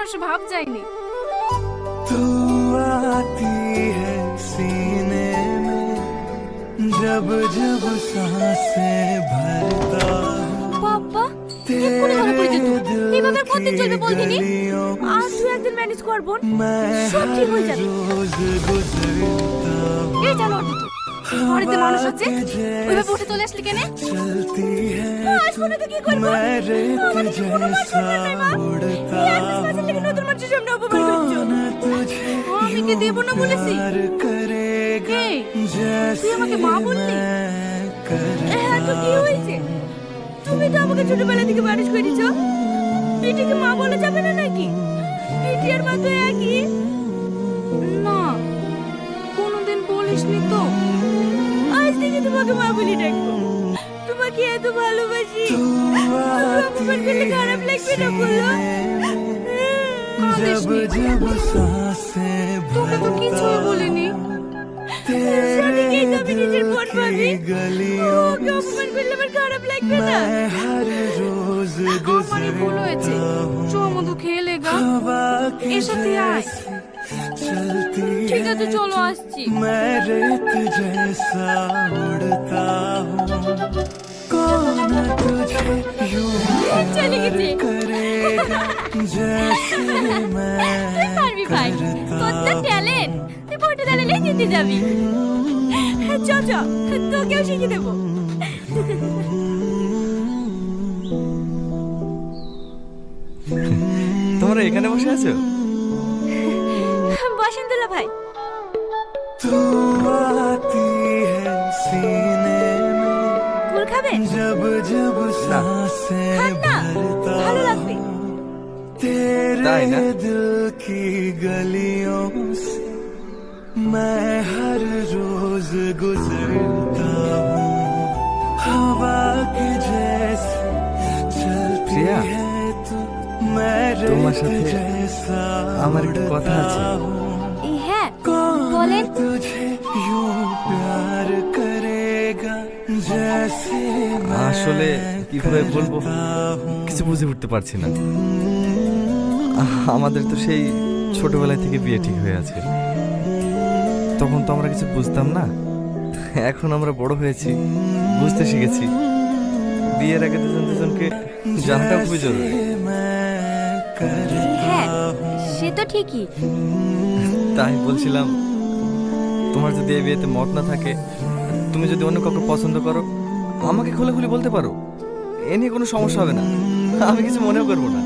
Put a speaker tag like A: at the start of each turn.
A: মানুষের ভাব যায়নি।
B: तू आती है सीने में जब जब सांसें भरता
A: বাবা এক্ষুনি ধরা পড়ে যেত। এইভাবে আর কতদিন চলবে বলদিনি? আজ তুই একদিন ম্যানেজ করবো, সব ঠিক হয়ে যাবে। এই চলো বাড়িতে মানুষ আছে, ওইভাবে উঠে চলে আসলি কেন? আজ মনে তো কি করবো? আমাদের কি কোনো মান সম্মান নাই মা? এই আজকে কাছে লেগে নতুন মানুষের সামনে অপমান করছো। আমি কি দেবো না বলেছি? এই, তুই আমাকে মা বললি? হ্যাঁ তো কি হয়েছে? তুমি তো আমাকে ছোটবেলা থেকে মানুষ করেছ, পিটিকে মা বলা যাবে না নাকি? পিটি আর মা তো একই। না কোনোদিন বলিসনি তো। আজ থেকে তোমাকে মা বলি ডাকবো। তোমাকে এত ভালোবাসি, তুমি অপমান করলে খারাপ লাগবে না বলো? তোকে তো কিছুই বলিনি। আমি নিজের বোন ভাবি, ওকে অপমান করলে আমার খারাপ লাগবে না। আমারই ভুল হয়েছে, মধু খেয়ে লেগা এর সাথে আয়। ঠিক আছে চলো আসছি। চলে গেছি। তুই পারবি ভাই, তোর তো ট্যালেন্ট, তুই ভোটে দাঁড়ালেই জিতে যাবি। চ চ তোকেও শিখিয়ে দেবো।
C: তোমরা এখানে বসে আছো?
A: বসেন দুলা ভাই। ফুল খাবেন? খান না, ভালো লাগবে।
C: তাই না?
B: मैं हर रोज गुजरता हूँ हवा के जैसे चलती है तू मैं
C: তোমার সাথে
B: जैसा
C: আমার একটা কথা আছে।
A: হ্যাঁ বলেন।
B: तुझे यूं प्यार करेगा जैसे
C: আসলে কিভাবে বলবো কিছু বুঝে উঠতে পারছি না। আমাদের তো সেই ছোটবেলায় থেকে বিয়ে ঠিক হয়ে আছে। তখন তো আমরা কিছু বুঝতাম না, এখন আমরা বড় হয়েছি, বুঝতে শিখেছি। বিয়ের আগে দুজন দুজনকে জানাটা খুবই জরুরি।
A: হ্যাঁ সে তো ঠিকই।
C: তাই বলছিলাম, তোমার যদি এই বিয়েতে মত না থাকে, তুমি যদি অন্য কাউকে পছন্দ করো, আমাকে খোলাখুলি বলতে পারো, এ নিয়ে কোনো সমস্যা হবে না, আমি কিছু মনেও করবো না।